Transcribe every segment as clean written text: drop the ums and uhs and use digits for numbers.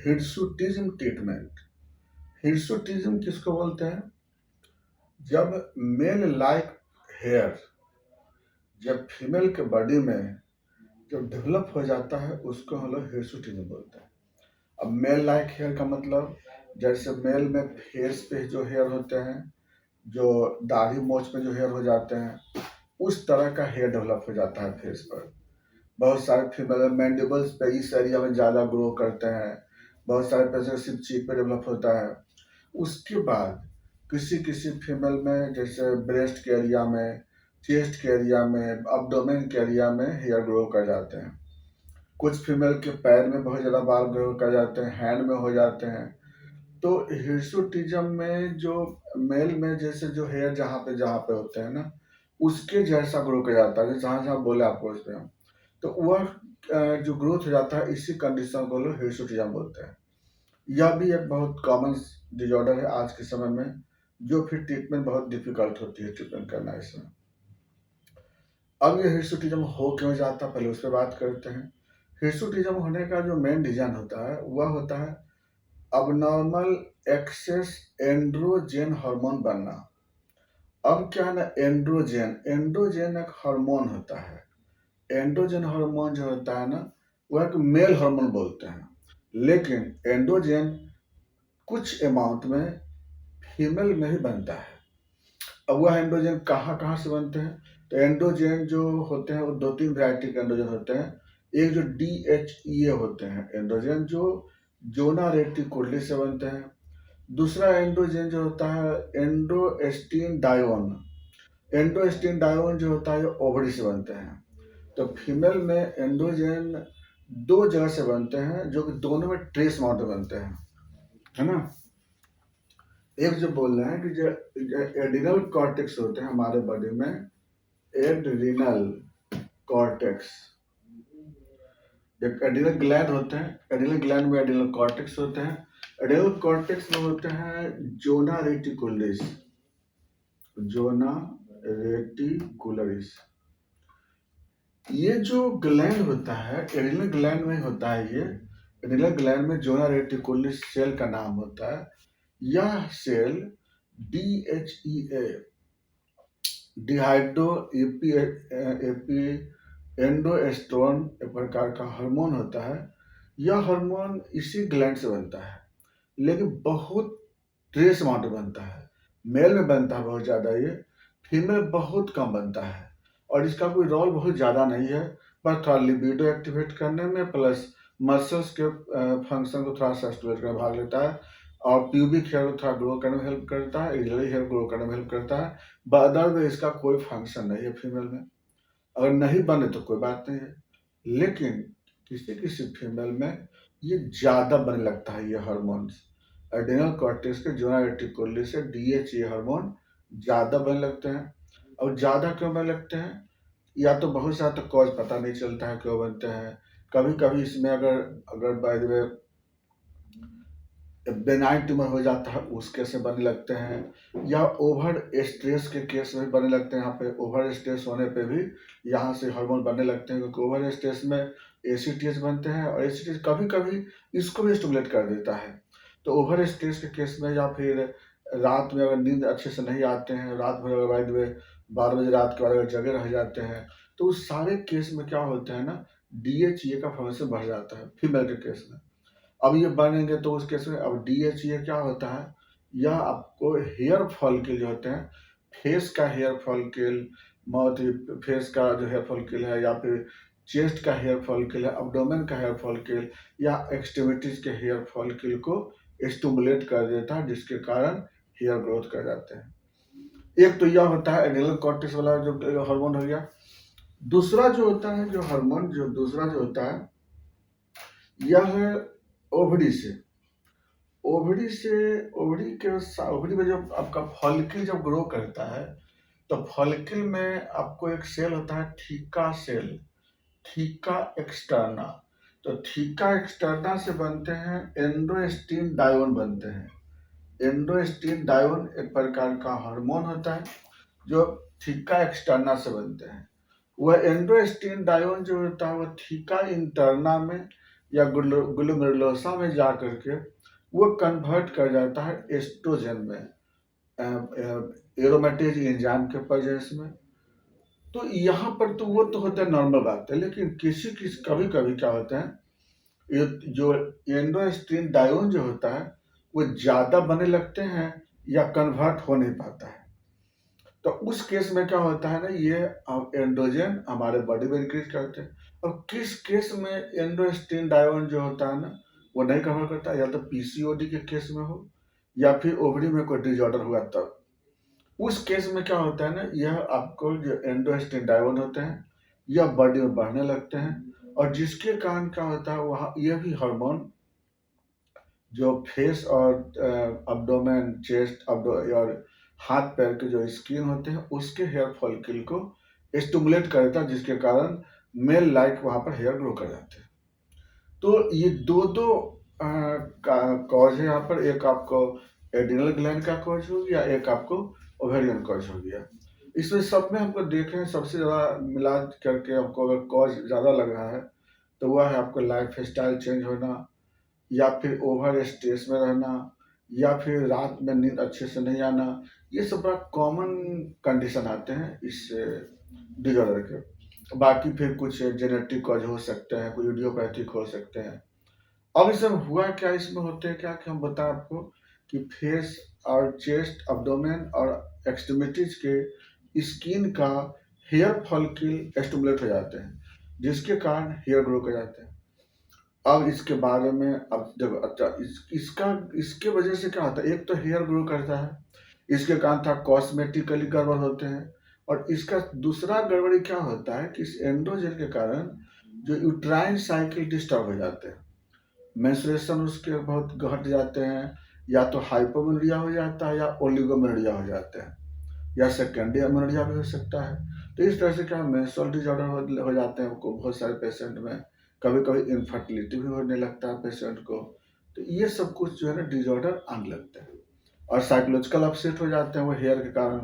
Hirsutism treatment. Hirsutism किसको बोलते हैं? जब मेल लाइक हेयर जब फीमेल के बॉडी में जब डेवलप हो जाता है उसको हम लोग हिर्सुटिज्म बोलते हैं। अब मेल लाइक हेयर का मतलब जैसे मेल में फेस पे जो हेयर होते हैं, जो दाढ़ी मोछ पे जो हेयर हो जाते हैं, उस तरह का हेयर डेवलप हो जाता है फेस पर। बहुत सारे फीमेल मैंडिबल्स पे इस एरिया में ज़्यादा ग्रो करते हैं, बहुत सारे पे सिर्फ चीक पे डेवलप होता है। उसके बाद किसी किसी फीमेल में जैसे ब्रेस्ट के एरिया में, चेस्ट के एरिया में, अब्डोमेन के एरिया में हेयर ग्रो कर जाते हैं। कुछ फीमेल के पैर में बहुत ज़्यादा बाल ग्रो कर जाते हैं, हैंड में हो जाते हैं। तो हिर्सुटिज्म में जो मेल में जैसे जो हेयर जहाँ पे होते हैं ना, उसके जैसा ग्रो कर जाता है, जहाँ जहाँ बोले आपको उस पे हम। तो वह जो ग्रोथ हो जाता है, इसी कंडीशन को लोग हिर्सुटिज्म बोलते हैं। यह भी एक बहुत कॉमन डिजॉर्डर है आज के समय में, जो फिर ट्रीटमेंट बहुत डिफिकल्ट होती है ट्रीटमेंट करना इसमें। अब ये हिर्सुटिज्म हो क्यों जाता है, पहले उस पर बात करते हैं। हिर्सुटिज्म होने का जो मेन रीजन होता है वह होता है अबनॉर्मल एक्सेस एंड्रोजन हार्मोन बनना। अब क्या है ना, एंड्रोजन एंड्रोजन एक हार्मोन होता है। एंड्रोजन हार्मोन जो होता है ना, वह एक मेल हार्मोन बोलते हैं, लेकिन एंड्रोजन कुछ अमाउंट में फीमेल में ही बनता है। अब वह एंड्रोजन कहाँ कहाँ से बनते हैं? तो एंड्रोजन जो होते हैं वो दो तीन वैरायटी के एंड्रोजन होते हैं। एक जो DHEA होते हैं एंड्रोजन, जो जोना रेटिकुलरी से बनते हैं। दूसरा एंड्रोजन जो होता है एंड्रोस्टेन डायोन। एंड्रोस्टेन डायोन जो होता है ओवरी से बनते हैं। तो फीमेल में एंड्रोजन दो जगह से बनते हैं, जो कि दोनों में ट्रेस अमाउंट में बनते हैं, है ना। एक जो बोल रहे हैं कि जो एड्रिनल कॉर्टेक्स होते हैं हमारे बॉडी में, एड्रिनल कॉर्टेक्स, एक एड्रिनल ग्लैंड होते हैं, एड्रिनल ग्लैंड में एड्रिनल कॉर्टेक्स होते हैं। एड्रिनल कॉर्टेक्स में होते हैं जोना रेटिकुलरिस, जोना रेटिकुलरिस। ये जो ग्लैंड होता है एड्रिनल ग्लैंड में होता है, ये एड्रिनल ग्लैंड में जोना रेटिकुलरिस सेल का नाम होता है। यह सेल DHEA डिहाइड्रो एपी एंडोस्टेरोन एक प्रकार का हार्मोन होता है। यह हार्मोन इसी ग्लैंड से बनता है, लेकिन बहुत ट्रेस अमाउंट में बनता है। मेल में बनता है बहुत ज़्यादा, ये फीमेल बहुत कम बनता है। और इसका कोई रोल बहुत ज़्यादा नहीं है, बस थोड़ा लिबिडो एक्टिवेट करने में, प्लस मसल्स के फंक्शन को थोड़ा सा स्टिमुलेट करने में भाग लेता है, और प्यूबिक हेयर को थोड़ा ग्रो करने में हेल्प करता है, इरियली हेयर ग्रो करने में हेल्प करता है। अदर में इसका कोई फंक्शन नहीं है फीमेल में। अगर नहीं बने तो कोई बात नहीं है, लेकिन किसी किसी फीमेल में ये ज़्यादा बनने लगता है। ये हार्मोन्स एड्रिनल कॉर्टेक्स के जोना रेटिकुलरिस से DHEA हार्मोन ज़्यादा बनने लगते हैं। और ज़्यादा क्यों बनने लगते हैं, या तो बहुत सारा तो कॉज पता नहीं चलता है क्यों बनते हैं। कभी कभी इसमें अगर अगर by the way benign tumour हो जाता है उसके से बनने लगते हैं, या ओवर स्ट्रेस के केस में बनने लगते हैं। यहाँ पे ओवर स्ट्रेस होने पे भी यहाँ से हार्मोन बनने लगते हैं, क्योंकि ओवर स्ट्रेस में ACTH बनते हैं, और ACTH कभी कभी इसको भी स्टिमुलेट कर देता है। तो ओवर स्ट्रेस के केस में, या फिर रात में अगर नींद अच्छे से नहीं आते हैं, रात भर अगर बाय द वे 12 बजे रात के बाद अगर जगे रह जाते हैं, तो उस सारे केस में क्या होता है ना, DHEA का फॉर्मेशन बढ़ जाता है फीमेल के केस में। अब ये बनेंगे तो उस केस में अब DHEA क्या होता है, यह आपको हेयर फॉलिकल जो होते हैं, फेस का हेयर फॉलिकल, माउथ फेस का जो हेयर फॉलिकल है, या फिर चेस्ट का हेयर फॉलिकल है, अब्डोमेन का हेयर फॉलिकल, या एक्सट्रीमिटीज के हेयर फॉलिकल को स्टिमुलेट कर देता है, जिसके कारण हेयर ग्रोथ कर जाते हैं। एक तो यह होता है एड्रिनल कॉर्टेक्स वाला जो हार्मोन हो गया। दूसरा जो होता है, जो हार्मोन जो दूसरा जो होता है, यह है ओवरी से। ओवरी में जब आपका फॉलिकल जब ग्रो करता है, तो फॉलिकल में आपको एक सेल होता है थीका सेल, थीका एक्सटर्ना। तो थीका एक्सटर्ना से बनते हैं एंड्रोस्टेन डायोन बनते हैं। एंड्रोस्टेन डायोन एक प्रकार का हार्मोन होता है जो थीका एक्सटर्ना से बनते हैं। वह एंड्रोस्टेन डायोन जो होता है वो थीका इंटरना में या ग्लूमेरुलोसा में जा करके वो कन्वर्ट कर जाता है एस्ट्रोजन में, एरोमेटेज एंजाइम के प्रेजेंस में। तो यहाँ पर तो वो तो होता है, नॉर्मल बात है। लेकिन किसी किसी कभी कभी क्या होता है, ये जो एंडोस्टीन डायोन जो होता है वो ज़्यादा बनने लगते हैं या कन्वर्ट हो नहीं पाता है। तो उस केस में क्या होता है ना, ये एंड्रोजन हमारे बॉडी में इंक्रीज करते हैं। अब किस केस में एंडोस्टीन डायोन जो होता है ना वो नहीं कवर करता, या तो पीसीओडी के केस में हो या फिर ओवरी में कोई डिजॉर्डर हुआ तब। उस केस में क्या होता है ना, यह आपको जो एंडोस्टीन डायोन होते हैं यह बॉडी में बढ़ने लगते हैं, और जिसके कारण क्या होता है वहाँ यह भी हार्मोन जो फेस और अब्डोमेन, चेस्ट, और हाथ पैर के जो स्किन होते हैं उसके हेयर फॉलिकल को स्टिमुलेट करता है, जिसके कारण मेल लाइक वहाँ पर हेयर ग्रो कर जाते हैं। तो ये दो कॉज है यहाँ पर, एक आपको एड्रिनल ग्लैंड का कॉज हो गया, एक आपको ओवेरियन कॉज हो गया। इसमें सब में हमको देखें सबसे ज़्यादा मिला करके हमको अगर कॉज ज़्यादा लग रहा है तो वह है आपको लाइफ स्टाइल चेंज होना, या फिर ओवर स्ट्रेस में रहना, या फिर रात में नींद अच्छे से नहीं आना। ये सब बड़ा कॉमन कंडीशन आते हैं इस डिजॉर्डर के। बाकी फिर कुछ जेनेटिक कॉज हो सकते हैं, कोई इडियोपैथिक हो सकते हैं। अब इसमें हुआ क्या, इसमें होते हैं क्या कि हम बताएं आपको कि फेस और चेस्ट, अब्डोमेन और एक्सट्रीमिटीज के स्किन का हेयर फॉलिकल स्टिमुलेट हो जाते हैं, जिसके कारण हेयर ग्रो कर जाते हैं। अब इसके बारे में अब देखो, अच्छा इसके वजह से क्या होता है, एक तो हेयर ग्रो करता है, इसके कारण था कॉस्मेटिकली गड़बड़ होते हैं, और इसका दूसरा गड़बड़ी क्या होता है कि इस एंड्रोजन के कारण जो यूट्राइन साइकिल डिस्टर्ब हो जाते हैं, मेंस्ट्रुएशन उसके बहुत घट जाते हैं, या तो हाइपोमेनोरिया हो जाता है या ओलिगोमेनोरिया हो जाते हैं, या सेकेंडरी अमेनोरिया भी हो सकता है। तो इस तरह से क्या मेंस्ट्रुअल डिसऑर्डर हो जाते हैं बहुत सारे पेशेंट में। कभी कभी इनफर्टिलिटी भी होने लगता है पेशेंट को। तो ये सब कुछ जो है ना डिसऑर्डर आने लगते हैं, और साइकोलॉजिकल अपसेट हो जाते हैं वो हेयर के कारण।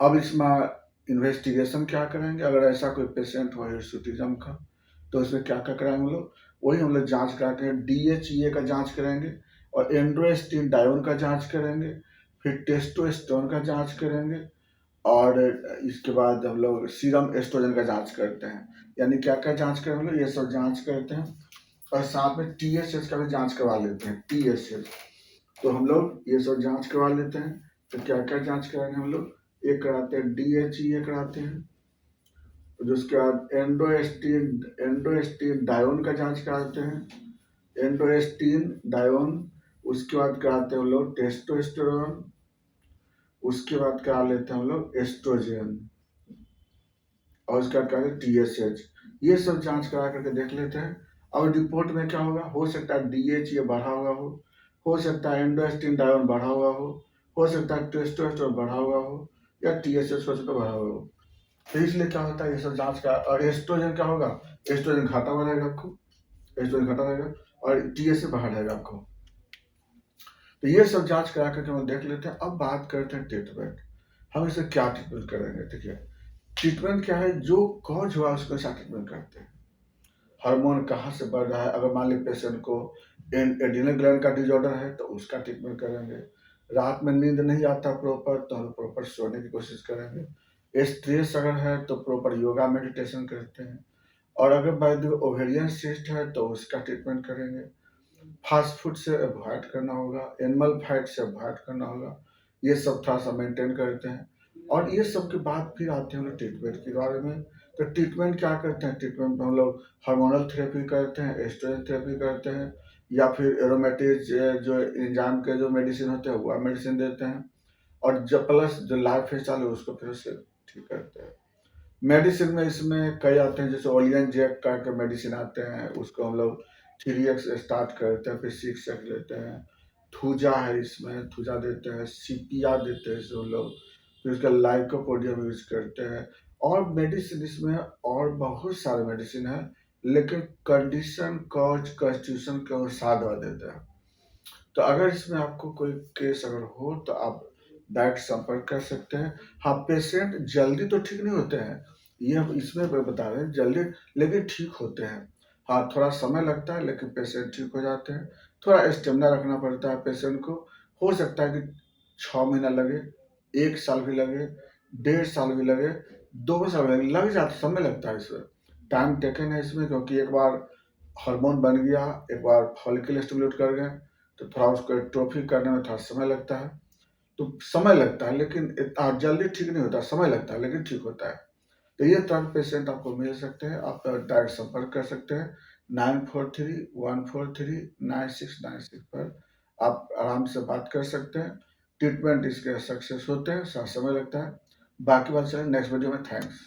अब इसमें इन्वेस्टिगेशन क्या करेंगे, अगर ऐसा कोई पेशेंट हो हिर्सुटिज्म का तो उसमें क्या क्या कराएंगे हम लोग, वही हम लोग जाँच कराते हैं। DHEA का जाँच करेंगे, और एंड्रोस्टीन डायोन का जाँच करेंगे, फिर टेस्टोस्टेरोन का जाँच करेंगे, और इसके बाद हम लोग सीरम एस्ट्रोजन का जाँच करते हैं। यानी क्या क्या जाँच करें हम लोग, ये सब जाँच करते हैं, और साथ में TSH का भी जाँच करवा लेते हैं, TSH। तो हम लोग ये सब जाँच करवा लेते हैं। तो क्या क्या जाँच कराएंगे हम लोग, एक कराते हैं DHEA कराते हैं, तो उसके बाद एंडोस्टीन डायोन का जाँच कराते हैं, एंडोस्टीन डायोन। उसके बाद कराते हैं हम लोग टेस्टोस्टेरोन, उसके बाद करा लेते हैं हम लोग एस्ट्रोजन, और उसके बाद कराते हैं TSH। ये सब जांच करा करके देख लेते हैं। और रिपोर्ट में क्या होगा, हो सकता है DHEA बढ़ा हुआ हो सकता है एंडोस्टीन डायोन बढ़ा हुआ हो सकता है टेस्टोस्टेरोन बढ़ा हुआ हो, या TSH हो सकता है बढ़ा हुआ हो। तो इसलिए क्या होता है ये सब जांच का। और एस्ट्रोजन क्या होगा, एस्ट्रोजन घटा हुआ रहेगा आपको, एस्ट्रोजन घटा रहेगा, और TSH बढ़ा रहेगा आपको। तो ये सब जांच करा करके हम देख लेते हैं। अब बात करते हैं ट्रीटमेंट, हम इसे क्या ट्रीटमेंट करेंगे। ठीक है, ट्रीटमेंट क्या है, जो कॉज हुआ उसको साथ ट्रीटमेंट करते हैं। हार्मोन कहाँ से बढ़ रहा है, अगर मान ली पेशेंट को एड्रिनल ग्लैंड का डिसऑर्डर है तो उसका ट्रीटमेंट करेंगे। रात में नींद नहीं आता प्रॉपर तो हम प्रॉपर सोने की कोशिश करेंगे। स्ट्रेस अगर है तो प्रॉपर योगा मेडिटेशन करते हैं। और अगर बाय द ओवेरियन सिस्ट है तो उसका ट्रीटमेंट करेंगे। फास्ट फूड से अवॉइड करना होगा, एनिमल फैट से अवॉइड करना होगा, ये सब थोड़ा सा मेंटेन करते हैं। और ये सब के बाद फिर आते हैं हम लोग ट्रीटमेंट के बारे में। तो ट्रीटमेंट क्या करते हैं, ट्रीटमेंट में हम लोग हार्मोनल थेरेपी करते हैं, एस्ट्रोजन थेरेपी करते हैं, या फिर एरोमेटिज जो एंजाइम के जो मेडिसिन होते हैं वह मेडिसिन देते हैं, और जब प्लस जो लाइफ स्टाइल है उसको फिर से ठीक करते हैं। मेडिसिन में इसमें कई आते हैं, जैसे ओलियन जैक का के मेडिसिन आते हैं, उसको हम लोग 3x स्टार्ट करते हैं, फिर 6x लेते हैं। थूजा है, इसमें थूजा देते हैं, सीपिया देते हैं इसमें हम लोग, फिर उसका लाइकोपोडियम यूज करते हैं। और मेडिसिन इसमें और बहुत सारे मेडिसिन है, लेकिन कंडीशन कॉज कॉन्स्टिट्यूशन के अनुसार दवा देते हैं। तो अगर इसमें आपको कोई केस अगर हो तो आप डायरेक्ट संपर्क कर सकते हैं। हाँ, पेशेंट जल्दी तो ठीक नहीं होते हैं, ये हम इसमें बता रहे हैं जल्दी, लेकिन ठीक होते हैं। हाँ, थोड़ा समय लगता है लेकिन पेशेंट ठीक हो जाते हैं। थोड़ा स्टेमिना रखना पड़ता है पेशेंट को। हो सकता है कि 6 महीना लगे, 1 साल भी लगे, 1.5 साल भी लगे, 2 साल भी लग जाता, समय लगता है इसमें। टाइम टेकन है इसमें, क्योंकि एक बार हार्मोन बन गया, एक बार फॉलिकल स्टिमुलेट कर गए, तो थोड़ा उसको एट्रोफी करने में थोड़ा समय लगता है। तो समय लगता है, लेकिन इतना जल्दी ठीक नहीं होता, समय लगता है लेकिन ठीक होता है। तो ये तरह पेशेंट आपको मिल सकते हैं, आप डायरेक्ट संपर्क कर सकते हैं 9431439696 पर। आप आराम से बात कर सकते हैं। ट्रीटमेंट इसके सक्सेस होते हैं, समय लगता है। बाकी बात चलें नेक्स्ट वीडियो में। थैंक्स।